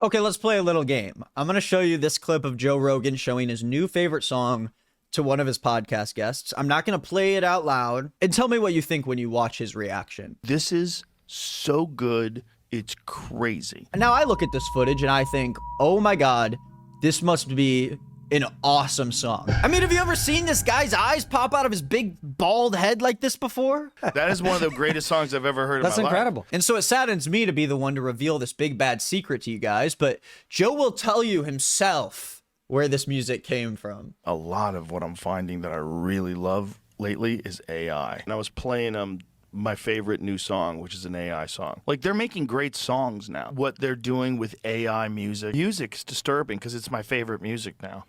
Okay, let's play a little game. I'm going to show you this clip of Joe Rogan showing his new favorite song to one of his podcast guests. I'm not going to play it out loud. And tell me what you think when you watch his reaction. This is so good, it's crazy. Now I look at this footage and I think, oh my God, this must be an awesome song. I mean, have you ever seen this guy's eyes pop out of his big bald head like this before? That is one of the greatest songs I've ever heard That's in my incredible. life. And so it saddens me to be the one to reveal this big bad secret to you guys, but Joe will tell you himself where this music came from. A lot of what I'm finding that I really love lately is AI. And I was playing my favorite new song, which is an AI song. Like, they're making great songs now. What they're doing with AI music's disturbing because it's my favorite music now.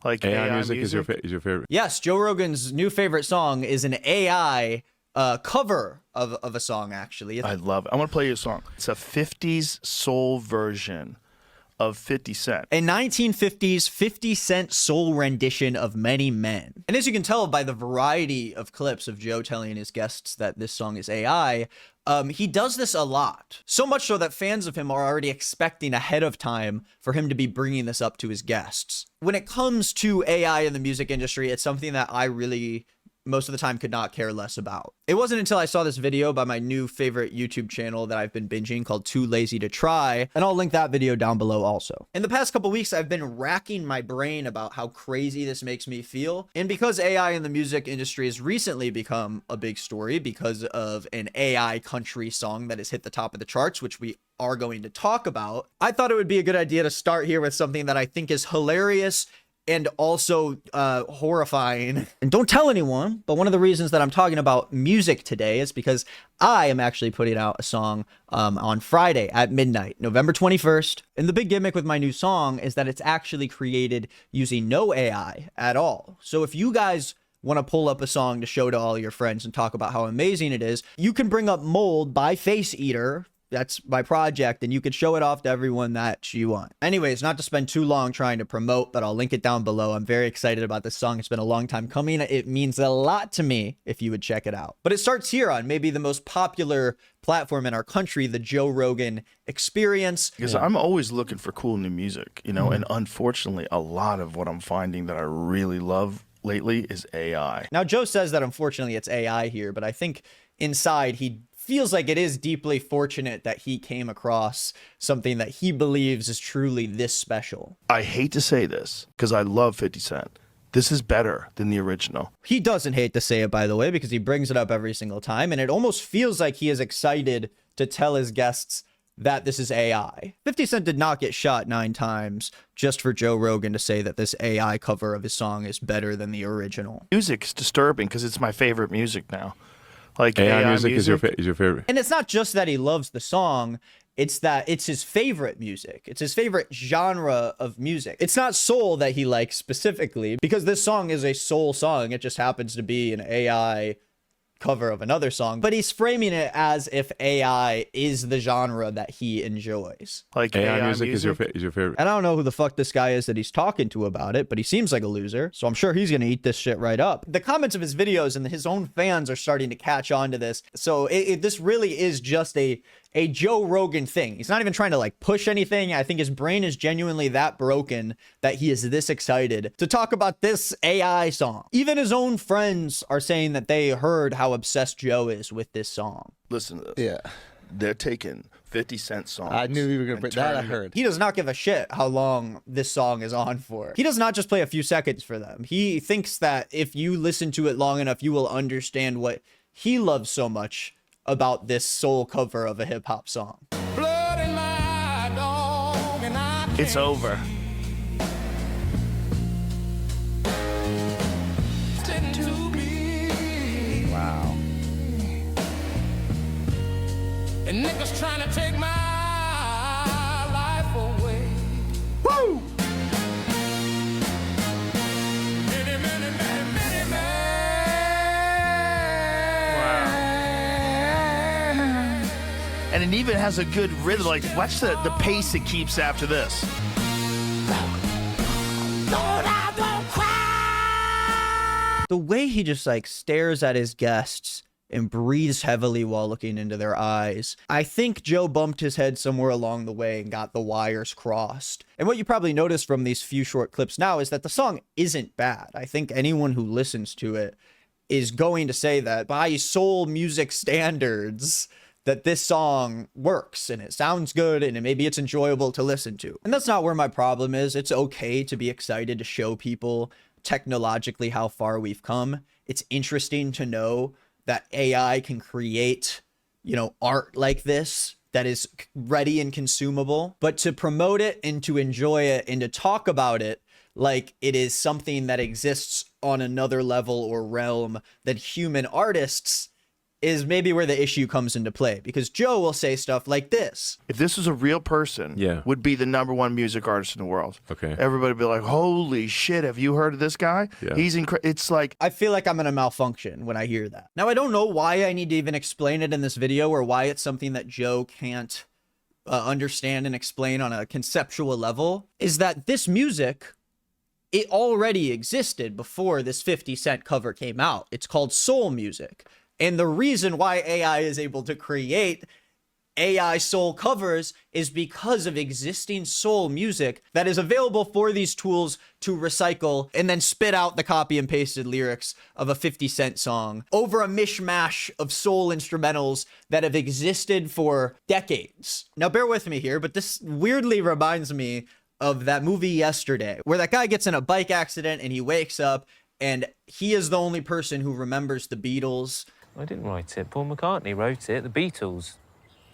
Like AI music is your favorite. Yes, Joe Rogan's new favorite song is an AI cover of a song, actually. I love it. I want to play you a song. It's a 50s soul version of 50 Cent. A 1950s 50 Cent soul rendition of Many Men. And as you can tell by the variety of clips of Joe telling his guests that this song is AI, he does this a lot. So much so that fans of him are already expecting ahead of time for him to be bringing this up to his guests. When it comes to AI in the music industry, it's something that I really, most of the time, could not care less about. It wasn't until I saw this video by my new favorite YouTube channel that I've been binging called Too Lazy to Try, and I'll link that video down below also. In the past couple weeks, I've been racking my brain about how crazy this makes me feel, and because AI in the music industry has recently become a big story because of an AI country song that has hit the top of the charts, which we are going to talk about, I thought it would be a good idea to start here with something that I think is hilarious and also horrifying. And don't tell anyone, but one of the reasons that I'm talking about music today is because I am actually putting out a song on Friday at midnight, November 21st. And the big gimmick with my new song is that it's actually created using no AI at all. So if you guys want to pull up a song to show to all your friends and talk about how amazing it is, you can bring up Mold by Face Eater. That's my project, and you could show it off to everyone that you want. Anyways, not to spend too long trying to promote, but I'll link it down below. I'm very excited about this song. It's been a long time coming. It means a lot to me if you would check it out. But it starts here on maybe the most popular platform in our country, the Joe Rogan Experience. Because I'm always looking for cool new music, you know, and unfortunately, a lot of what I'm finding that I really love lately is AI. Now, Joe says that unfortunately it's AI here, but I think inside he feels like it is deeply fortunate that he came across something that he believes is truly this special. I hate to say this because I love 50 Cent. This is better than the original. He doesn't hate to say it, by the way, because he brings it up every single time, and it almost feels like he is excited to tell his guests that this is AI. 50 Cent did not get shot 9 times just for Joe Rogan to say that this AI cover of his song is better than the original. Music's disturbing because it's my favorite music now. Like AI music is your favorite. And it's not just that he loves the song, it's that it's his favorite music. It's his favorite genre of music. It's not soul that he likes specifically, because this song is a soul song. It just happens to be an AI cover of another song, but he's framing it as if AI is the genre that he enjoys. Like AI music is your favorite. And I don't know who the fuck this guy is that he's talking to about it, but he seems like a loser, so I'm sure he's gonna eat this shit right up. The comments of his videos and his own fans are starting to catch on to this, so this really is just a Joe Rogan thing. He's not even trying to like push anything. I think his brain is genuinely that broken that he is this excited to talk about this AI song. Even his own friends are saying that they heard how obsessed Joe is with this song. Listen to this. Yeah. They're taking 50 Cent songs. I knew you were going to put that. I heard. He does not give a shit how long this song is on for. He does not just play a few seconds for them. He thinks that if you listen to it long enough, you will understand what he loves so much about this soul cover of a hip-hop song. Blood in my dog and I It's over. can't to me. Wow. And niggas trying to take my life away. Woo! Many, many, many, many, many. And it even has a good rhythm. Like, watch the pace it keeps after this. Lord, I won't cry. The way he just like stares at his guests and breathes heavily while looking into their eyes. I think Joe bumped his head somewhere along the way and got the wires crossed. And what you probably noticed from these few short clips now is that the song isn't bad. I think anyone who listens to it is going to say that by soul music standards, that this song works and it sounds good and maybe it's enjoyable to listen to. And that's not where my problem is. It's okay to be excited to show people technologically how far we've come. It's interesting to know that AI can create, you know, art like this that is ready and consumable, but to promote it and to enjoy it and to talk about it like it is something that exists on another level or realm than human artists is maybe where the issue comes into play, because Joe will say stuff like this. If this was a real person, would be the #1 music artist in the world. Okay. Everybody would be like, holy shit, have you heard of this guy? Yeah. He's incredible. It's like, I feel like I'm gonna malfunction when I hear that. Now, I don't know why I need to even explain it in this video or why it's something that Joe can't understand and explain on a conceptual level, is that this music, it already existed before this 50 Cent cover came out. It's called soul music. And the reason why AI is able to create AI soul covers is because of existing soul music that is available for these tools to recycle and then spit out the copy and pasted lyrics of a 50 Cent song over a mishmash of soul instrumentals that have existed for decades. Now, bear with me here, but this weirdly reminds me of that movie Yesterday, where that guy gets in a bike accident and he wakes up and he is the only person who remembers the Beatles. I didn't write it. Paul McCartney wrote it. The Beatles.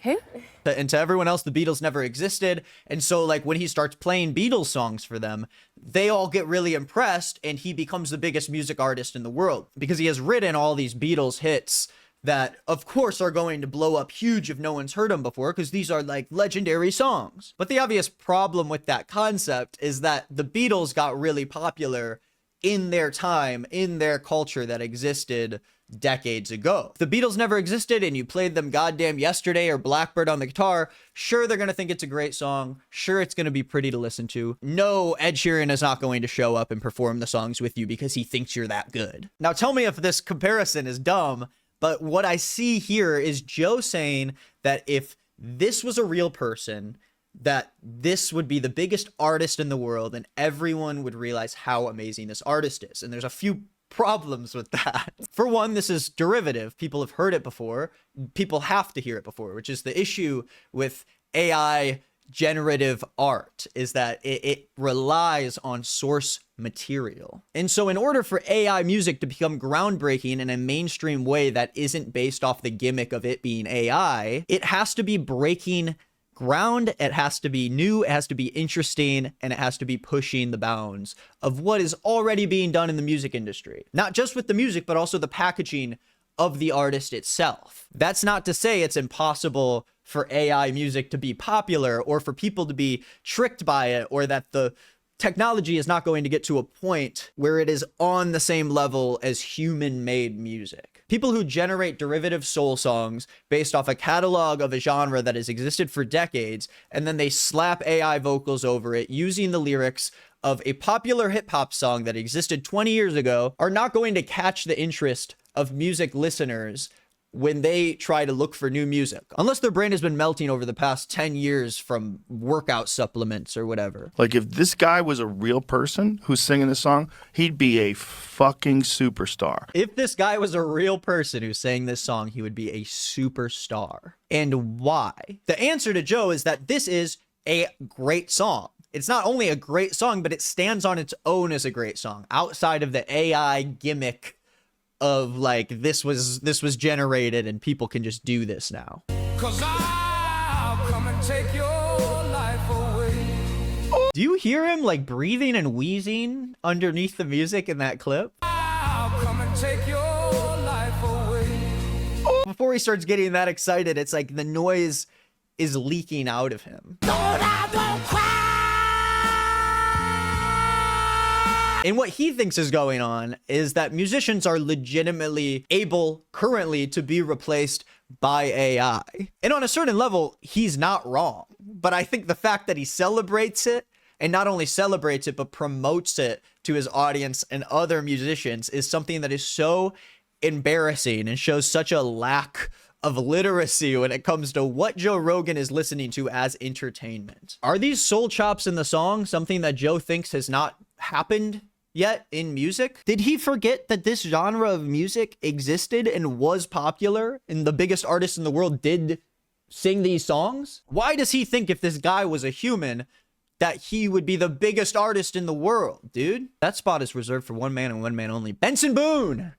Who? And to everyone else, the Beatles never existed. And so, like, when he starts playing Beatles songs for them, they all get really impressed and he becomes the biggest music artist in the world because he has written all these Beatles hits that, of course, are going to blow up huge if no one's heard them before, because these are like legendary songs. But the obvious problem with that concept is that the Beatles got really popular in their time, in their culture that existed decades ago. If the Beatles never existed and you played them goddamn Yesterday or Blackbird on the guitar, sure, they're going to think it's a great song. Sure, it's going to be pretty to listen to. No, Ed Sheeran is not going to show up and perform the songs with you because he thinks you're that good. Now, tell me if this comparison is dumb, but what I see here is Joe saying that if this was a real person, that this would be the biggest artist in the world and everyone would realize how amazing this artist is. And there's a few problems with that. For one, this is derivative. People have heard it before. People have to hear it before, which is the issue with AI generative art, is that it relies on source material. And so in order for AI music to become groundbreaking in a mainstream way that isn't based off the gimmick of it being AI, it has to be breaking ground, it has to be new, it has to be interesting, and it has to be pushing the bounds of what is already being done in the music industry. Not just with the music, but also the packaging of the artist itself. That's not to say it's impossible for AI music to be popular or for people to be tricked by it, or that the technology is not going to get to a point where it is on the same level as human-made music. People who generate derivative soul songs based off a catalog of a genre that has existed for decades, and then they slap AI vocals over it using the lyrics of a popular hip-hop song that existed 20 years ago, are not going to catch the interest of music listeners when they try to look for new music, unless their brain has been melting over the past 10 years from workout supplements or whatever. like if this guy was a real person who's singing this song, he'd be a fucking superstar. If this guy was a real person who sang this song, he would be a superstar. And why? The answer to Joe is that this is a great song. It's not only a great song, but it stands on its own as a great song, outside of the AI gimmick of like, this was generated and people can just do this now. 'Cause I'll come and take your life away. Do you hear him like breathing and wheezing underneath the music in that clip? I'll come and take your life away. Before he starts getting that excited, it's like the noise is leaking out of him. Don't cry. And what he thinks is going on is that musicians are legitimately able currently to be replaced by AI. And on a certain level, he's not wrong. But I think the fact that he celebrates it, and not only celebrates it, but promotes it to his audience and other musicians, is something that is so embarrassing and shows such a lack of literacy when it comes to what Joe Rogan is listening to as entertainment. Are these soul chops in the song something that Joe thinks has not happened yet in music? Did he forget that this genre of music existed and was popular and the biggest artists in the world did sing these songs? Why does he think if this guy was a human that he would be the biggest artist in the world, dude? That spot is reserved for one man and one man only. Benson Boone!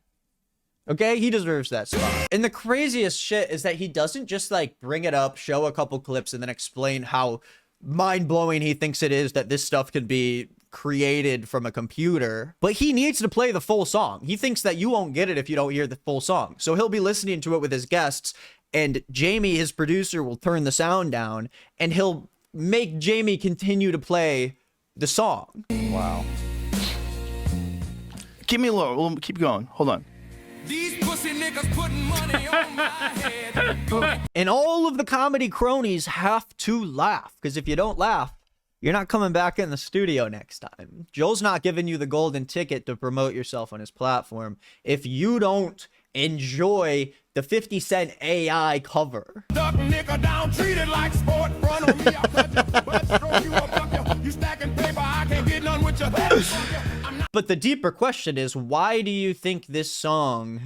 Okay, he deserves that spot. And the craziest shit is that he doesn't just like bring it up, show a couple clips, and then explain how mind-blowing he thinks it is that this stuff could be created from a computer, but he needs to play the full song. He thinks that you won't get it if you don't hear the full song. So he'll be listening to it with his guests, and Jamie, his producer, will turn the sound down, and he'll make Jamie continue to play the song. Wow. Give me a little. Keep going. Hold on. These pussy niggas putting money on my head. And all of the comedy cronies have to laugh, because if you don't laugh, you're not coming back in the studio next time. Joel's not giving you the golden ticket to promote yourself on his platform if you don't enjoy the 50 Cent AI cover. Duck nigga down, treated like sport. Front on me, I cut you. But stroke you up, fuck you. You stacking paper, I can't get none with you. But the deeper question is, why do you think this song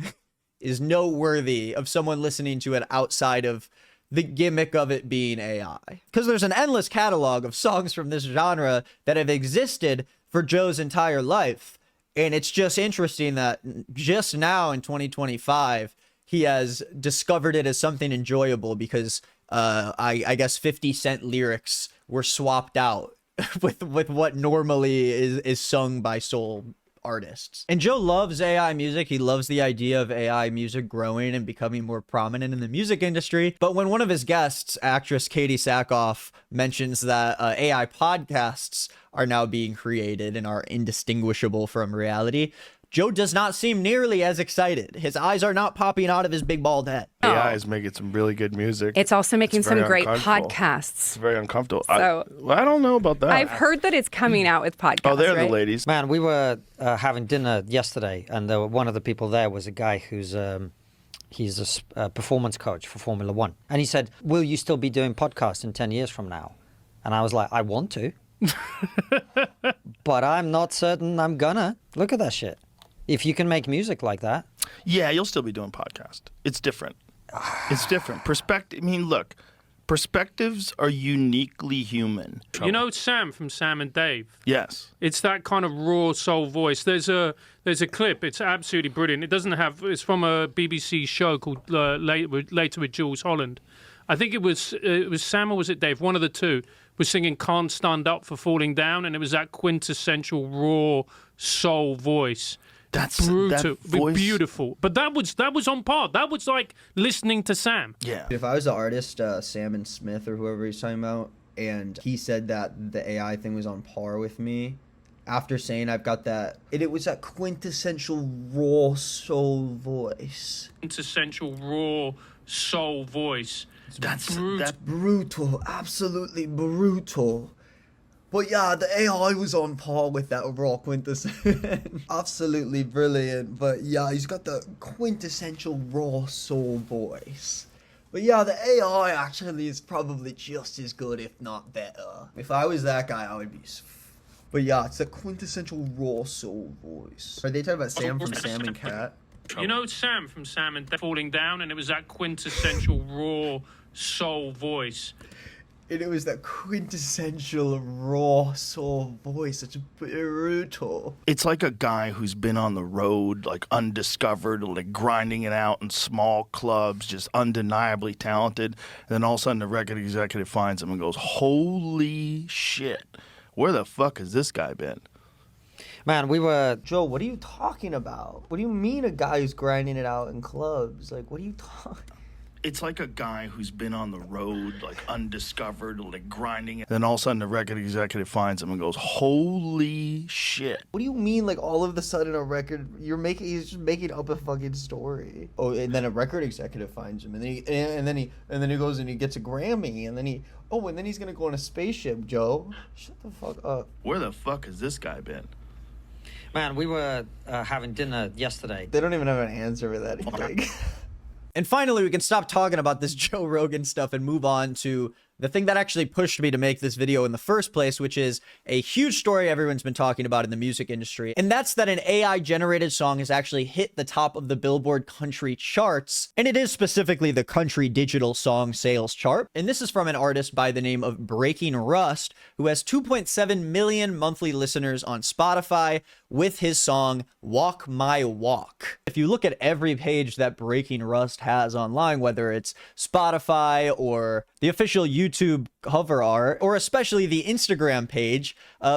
is noteworthy of someone listening to it outside of the gimmick of it being AI? Because there's an endless catalog of songs from this genre that have existed for Joe's entire life. And it's just interesting that just now in 2025, he has discovered it as something enjoyable because I guess 50 Cent lyrics were swapped out with what normally is sung by soul artists. And Joe loves AI music. He loves the idea of AI music growing and becoming more prominent in the music industry. But when one of his guests, actress Katie Sackhoff, mentions that AI podcasts are now being created and are indistinguishable from reality, Joe does not seem nearly as excited. His eyes are not popping out of his big bald head. AI is making some really good music. It's also making It's some very great uncomfortable. podcasts. It's very uncomfortable. So- I don't know about that. I've heard that it's coming out with podcasts. Oh, they're right? the ladies. Man, we were having dinner yesterday, and one of the people there was a guy who's he's a performance coach for Formula One, and he said, "Will you still be doing podcasts in 10 years from now?" And I was like, "I want to, but I'm not certain I'm gonna." Look at that shit. If you can make music like that, Yeah, you'll still be doing podcast. It's different. It's different. Perspective. I mean, look, perspectives are uniquely human. You know Sam from Sam and Dave? Yes. It's that kind of raw soul voice. There's a clip. It's absolutely brilliant. It doesn't have. It's from a BBC show called Later with Jules Holland. I think it was Sam or was it Dave? One of the two was singing "Can't Stand Up for Falling Down," and it was that quintessential raw soul voice. That's Brutal, that voice. beautiful. But that was on par. That was like listening to Sam. Yeah. If I was the artist, Sam and Smith or whoever he's talking about, and he said that the AI thing was on par with me, after saying I've got that, it was that quintessential raw soul voice. Quintessential raw soul voice. That's Brutal, absolutely brutal. But yeah, the AI was on par with that raw quintessential. Absolutely brilliant. But yeah, he's got the quintessential raw soul voice. But yeah, the AI actually is probably just as good, if not better. If I was that guy, I would be... But yeah, it's the quintessential raw soul voice. Are they talking about Sam from Sam and Cat? You know Sam from Sam and Dave Falling Down, and it was that quintessential raw soul voice. And it was that quintessential raw soul voice. It's brutal. It's like a guy who's been on the road, like undiscovered, like grinding it out in small clubs, just undeniably talented. And then all of a sudden the record executive finds him and goes, "Holy shit, where the fuck has this guy been?" man, we were. Joe, what are you talking about? What do you mean a guy who's grinding it out in clubs? Like, what are you talking... It's like a guy who's been on the road, like undiscovered, like grinding it. Then all of a sudden the record executive finds him and goes, "Holy shit." What do you mean, like, all of a sudden a record... He's just making up a fucking story. Oh, and then a record executive finds him. And then he goes and he gets a Grammy. And then he's gonna go on a spaceship, Joe. Shut the fuck up. Where the fuck has this guy been? Man, we were having dinner yesterday. They don't even have an answer for that. And finally, we can stop talking about this Joe Rogan stuff and move on to the thing that actually pushed me to make this video in the first place, which is a huge story everyone's been talking about in the music industry. And that's that an AI generated song has actually hit the top of the Billboard country charts. And it is specifically the country digital song sales chart. And this is from an artist by the name of Breaking Rust, who has 2.7 million monthly listeners on Spotify with his song Walk My Walk. If you look at every page that Breaking Rust has online, whether it's Spotify or the official YouTube cover art, or especially the Instagram page,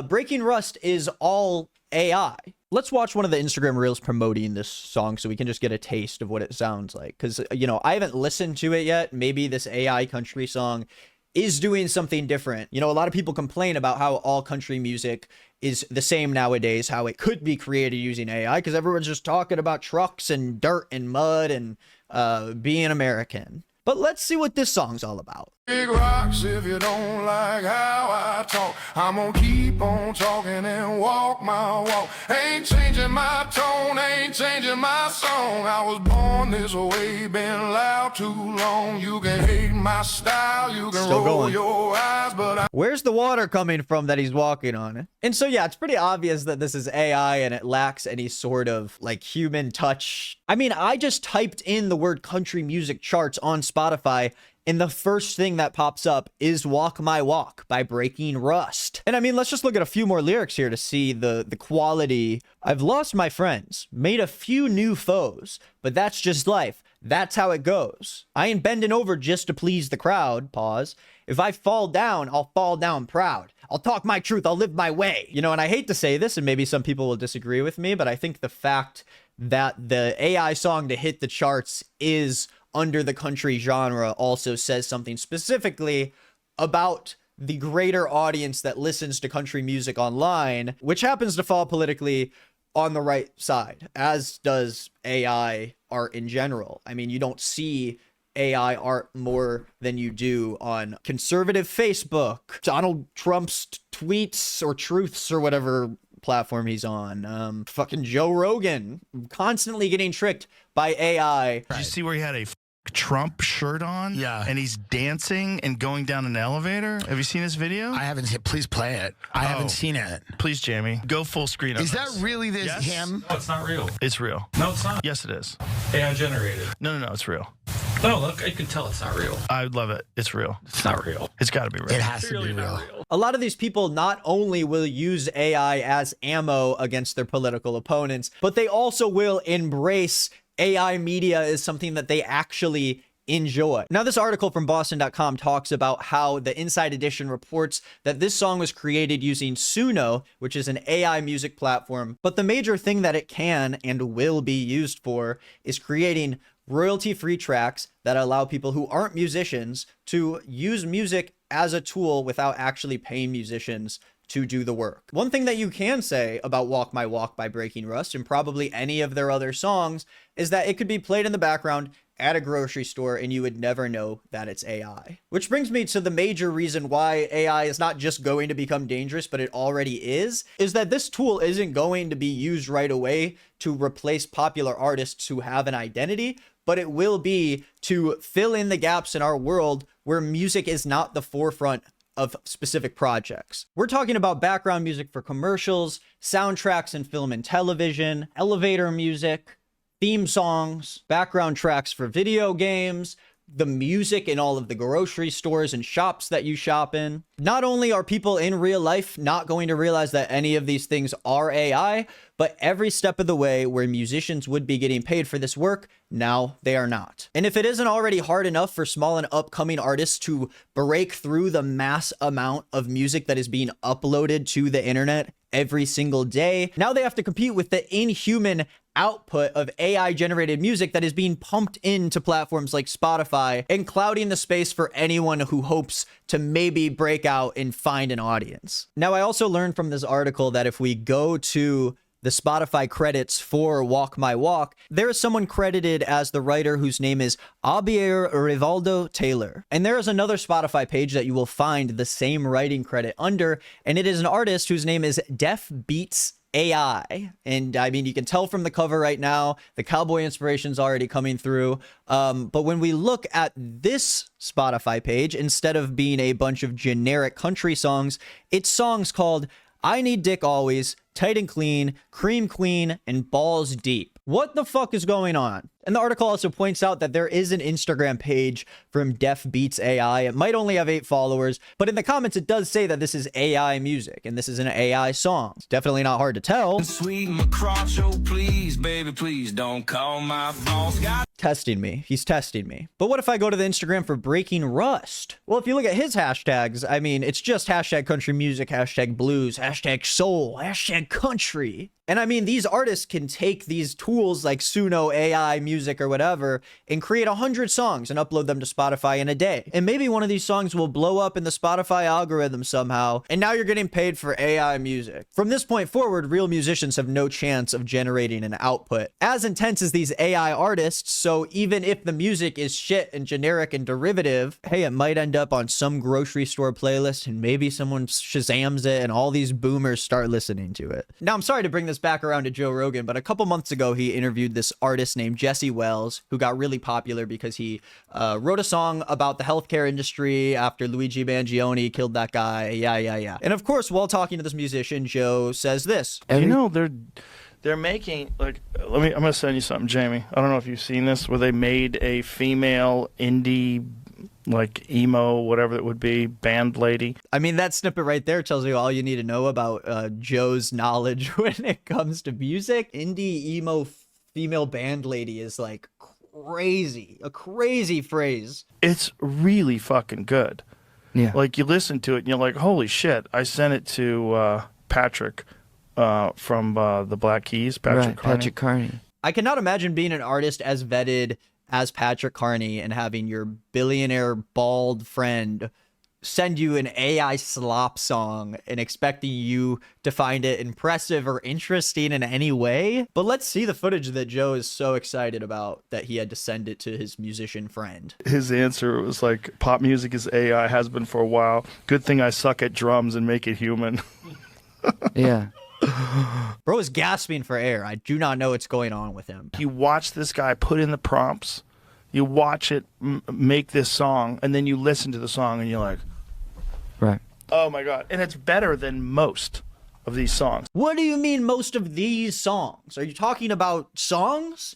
Breaking Rust is all AI. Let's watch one of the Instagram reels promoting this song so we can just get a taste of what it sounds like. Because, you know, I haven't listened to it yet. Maybe this AI country song is doing something different. You know, a lot of people complain about how all country music is the same nowadays, how it could be created using AI, because everyone's just talking about trucks and dirt and mud and being American. But let's see what this song's all about. Big rocks, if you don't like how I talk, I'm gonna keep on talking and walk my walk. Ain't changing my tone, ain't changing my song. I was born this way, been loud too long. You can hate my style, you can Still roll going. your eyes, but Where's the water coming from that he's walking on? And so, yeah, it's pretty obvious that this is AI and it lacks any sort of like human touch. I mean, I just typed in the word country music charts on Spotify, and the first thing that pops up is Walk My Walk by Breaking Rust. And I mean, let's just look at a few more lyrics here to see the quality. I've lost my friends, made a few new foes, but that's just life. That's how it goes. I ain't bending over just to please the crowd. Pause. If I fall down, I'll fall down proud. I'll talk my truth. I'll live my way. You know, and I hate to say this, and maybe some people will disagree with me, but I think the fact that the AI song to hit the charts is under the country genre also says something specifically about the greater audience that listens to country music online, which happens to fall politically on the right side, as does AI art in general. I mean, you don't see AI art more than you do on conservative Facebook, Donald Trump's tweets or truths or whatever platform he's on, fucking Joe Rogan constantly getting tricked by AI. Did you see where he had a Trump shirt on? Yeah. And he's dancing and going down an elevator? Have you seen this video? I haven't seen. Please play it. I haven't seen it. Please, Jamie, go full screen. Is that really this Yes. him? No, it's not real. It's real. No, it's not. Yes, it is. AI generated. No, it's real. No, look, I can tell it's not real. I love it. It's real. It's not real. It's got to be real. It has to Really be not real. real. A lot of these people not only will use AI as ammo against their political opponents, but they also will embrace AI media as something that they actually enjoy. Now, this article from Boston.com talks about how the Inside Edition reports that this song was created using Suno, which is an AI music platform. But the major thing that it can and will be used for is creating royalty-free tracks that allow people who aren't musicians to use music as a tool without actually paying musicians to do the work. One thing that you can say about Walk My Walk by Breaking Rust and probably any of their other songs is that it could be played in the background at a grocery store and you would never know that it's AI. Which brings me to the major reason why AI is not just going to become dangerous, but it already is that this tool isn't going to be used right away to replace popular artists who have an identity, but it will be to fill in the gaps in our world where music is not the forefront of specific projects. We're talking about background music for commercials, soundtracks in film and television, elevator music, theme songs, background tracks for video games, the music in all of the grocery stores and shops that you shop in. Not only are people in real life not going to realize that any of these things are AI, but every step of the way where musicians would be getting paid for this work, now they are not. And if it isn't already hard enough for small and upcoming artists to break through the mass amount of music that is being uploaded to the internet every single day, now they have to compete with the inhuman output of AI generated music that is being pumped into platforms like Spotify and clouding the space for anyone who hopes to maybe break out and find an audience. Now, I also learned from this article that if we go to the Spotify credits for Walk My Walk, there is someone credited as the writer whose name is Abier Rivaldo Taylor. And there is another Spotify page that you will find the same writing credit under, and it is an artist whose name is Def Beats AI. And I mean, you can tell from the cover right now, the cowboy inspiration's already coming through. But when we look at this Spotify page, instead of being a bunch of generic country songs, it's songs called I Need Dick Always, Tight and Clean, Cream Queen, and Balls Deep. What the fuck is going on? And the article also points out that there is an Instagram page from Def Beats AI. It might only have 8 followers, but in the comments it does say that this is AI music and this is an AI song. It's definitely not hard to tell. Sweet Macrocho, please, baby, please don't call my boss. Testing me. He's testing me. But what if I go to the Instagram for Breaking Rust? Well, if you look at his hashtags, I mean, it's just hashtag country music, hashtag blues, hashtag soul, hashtag country. And I mean, these artists can take these tools like Suno, AI, music, or whatever, and create 100 songs and upload them to Spotify in a day. And maybe one of these songs will blow up in the Spotify algorithm somehow, and now you're getting paid for AI music. From this point forward, real musicians have no chance of generating an output as intense as these AI artists, so even if the music is shit and generic and derivative, hey, it might end up on some grocery store playlist, and maybe someone Shazams it, and all these boomers start listening to it. Now, I'm sorry to bring this back around to Joe Rogan, but a couple months ago, he interviewed this artist named Jesse Wells, who got really popular because he wrote a song about the healthcare industry after Luigi Mangione killed that guy. Yeah. And of course, while talking to this musician, Joe says this. You know, they're making, like, I'm going to send you something, Jamie. I don't know if you've seen this, where they made a female indie, like, emo, whatever it would be, band lady. I mean, that snippet right there tells you all you need to know about Joe's knowledge when it comes to music. Indie emo female band lady is like crazy, a crazy phrase. It's really fucking good. Yeah. Like, you listen to it and you're like, holy shit. I sent it to Patrick from the Black Keys, Patrick Carney. I cannot imagine being an artist as vetted as Patrick Carney and having your billionaire bald friend send you an AI SLOP song and expecting you to find it impressive or interesting in any way. But let's see the footage that Joe is so excited about that he had to send it to his musician friend. His answer was like, pop music is AI, has been for a while. Good thing I suck at drums and make it human. Yeah. Bro is gasping for air. I do not know what's going on with him. You watch this guy put in the prompts, you watch it make this song, and then you listen to the song and you're like, right. Oh my God. And it's better than most of these songs. What do you mean most of these songs? Are you talking about songs?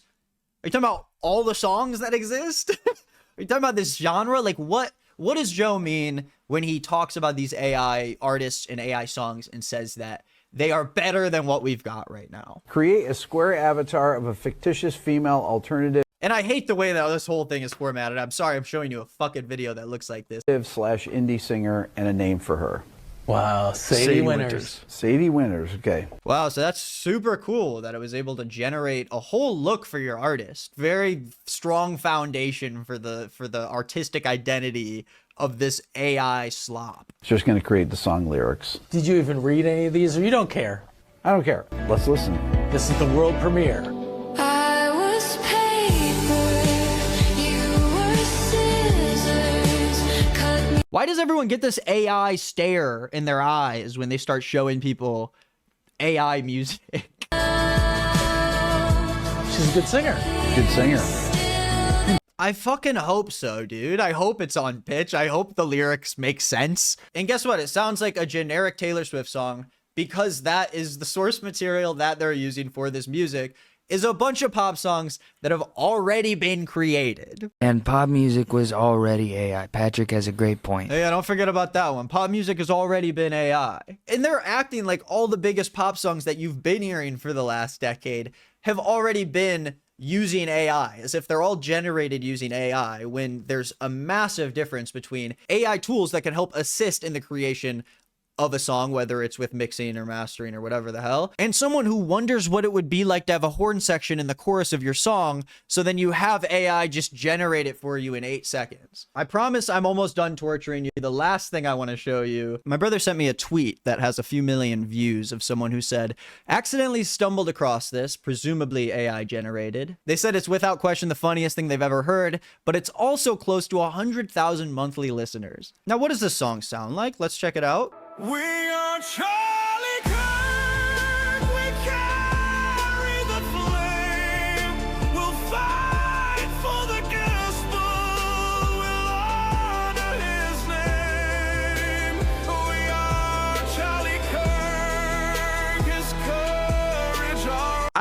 Are you talking about all the songs that exist? Are you talking about this genre? Like, what does Joe mean when he talks about these AI artists and AI songs and says that they are better than what we've got right now? Create a square avatar of a fictitious female alternative. And I hate the way that this whole thing is formatted. I'm sorry, I'm showing you a fucking video that looks like this. /indie singer and a name for her. Wow, Sadie Winters. Sadie Winters, okay. Wow, so that's super cool that it was able to generate a whole look for your artist. Very strong foundation for the artistic identity of this AI SLOP. It's just going to create the song lyrics. Did you even read any of these, or you don't care? I don't care. Let's listen. This is the world premiere. I was paper, you were scissors, cut me. Why does everyone get this AI stare in their eyes when they start showing people AI music? She's a good singer. Good singer. I fucking hope so, dude. I hope it's on pitch. I hope the lyrics make sense. And guess what? It sounds like a generic Taylor Swift song because that is the source material that they're using for this music is a bunch of pop songs that have already been created. And pop music was already AI. Patrick has a great point. Yeah, don't forget about that one. Pop music has already been AI. And they're acting like all the biggest pop songs that you've been hearing for the last decade have already been using AI, as if they're all generated using AI, when there's a massive difference between AI tools that can help assist in the creation of a song, whether it's with mixing or mastering or whatever the hell, and someone who wonders what it would be like to have a horn section in the chorus of your song, so then you have AI just generate it for you in 8 seconds. I promise I'm almost done torturing you. The last thing I want to show you, my brother sent me a tweet that has a few million views of someone who said, accidentally stumbled across this, presumably AI generated. They said it's without question the funniest thing they've ever heard, but it's also close to 100,000 monthly listeners. Now, what does this song sound like? Let's check it out. We are Charlie Kirk. We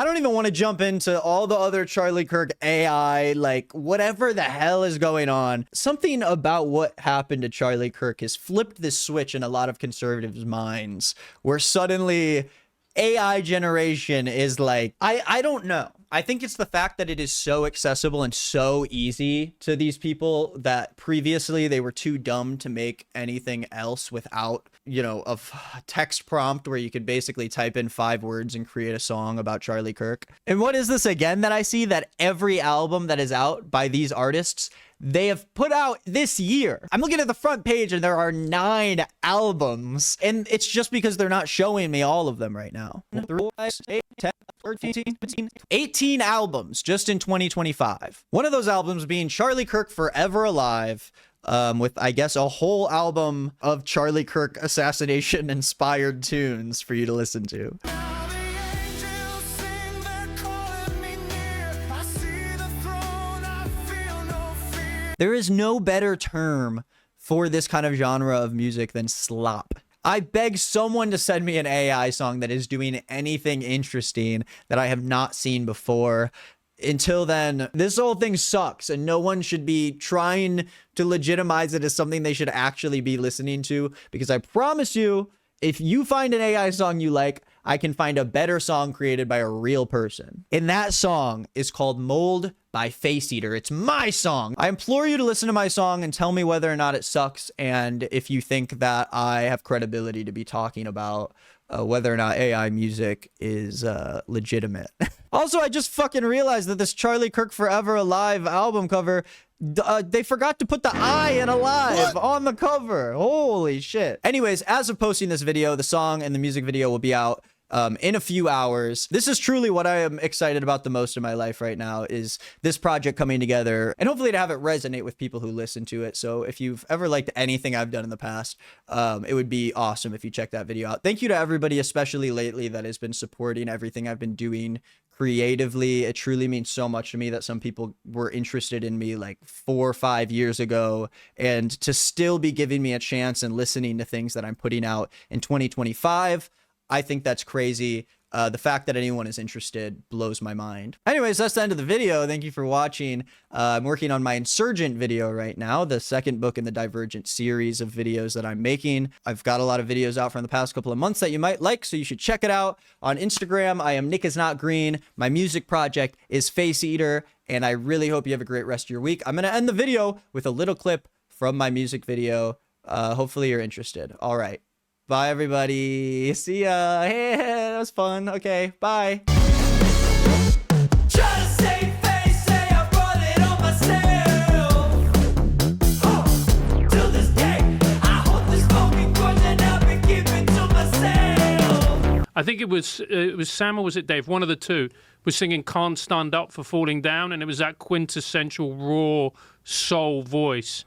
I don't even want to jump into all the other Charlie Kirk AI, like whatever the hell is going on. Something about what happened to Charlie Kirk has flipped this switch in a lot of conservatives' minds, where suddenly AI generation is like, I don't know. I think it's the fact that it is so accessible and so easy to these people that previously they were too dumb to make anything else without, you know, a text prompt where you could basically type in 5 words and create a song about Charlie Kirk. And what is this again that I see? That every album that is out by these artists, they have put out this year. I'm looking at the front page and there are 9 albums, and it's just because they're not showing me all of them right now. 18 albums just in 2025. One of those albums being Charlie Kirk Forever Alive, with, I guess, a whole album of Charlie Kirk assassination inspired tunes for you to listen to. There is no better term for this kind of genre of music than slop. I beg someone to send me an AI song that is doing anything interesting that I have not seen before. Until then, this whole thing sucks, and no one should be trying to legitimize it as something they should actually be listening to, because I promise you, if you find an AI song you like, I can find a better song created by a real person. And that song is called Mold by Face Eater. It's my song. I implore you to listen to my song and tell me whether or not it sucks, and if you think that I have credibility to be talking about whether or not AI music is legitimate. Also, I just fucking realized that this Charlie Kirk Forever Alive album cover, they forgot to put the I in alive on the cover. Holy shit. Anyways, as of posting this video, the song and the music video will be out in a few hours. This is truly what I am excited about the most in my life right now, is this project coming together, and hopefully to have it resonate with people who listen to it. So if you've ever liked anything I've done in the past, it would be awesome if you check that video out. Thank you to everybody, especially lately, that has been supporting everything I've been doing creatively. It truly means so much to me that some people were interested in me like 4 or 5 years ago, and to still be giving me a chance and listening to things that I'm putting out in 2025. I think that's crazy. The fact that anyone is interested blows my mind. Anyways, that's the end of the video. Thank you for watching. I'm working on my Insurgent video right now, the second book in the Divergent series of videos that I'm making. I've got a lot of videos out from the past couple of months that you might like, so you should check it out. On Instagram, I am Nick is Not Green. My music project is Face Eater, and I really hope you have a great rest of your week. I'm going to end the video with a little clip from my music video. Hopefully you're interested. All right. Bye, everybody. See ya. Hey, that was fun. Okay, bye. I think it was Sam, or was it Dave? One of the two was singing "Can't Stand Up for Falling Down," and it was that quintessential raw soul voice.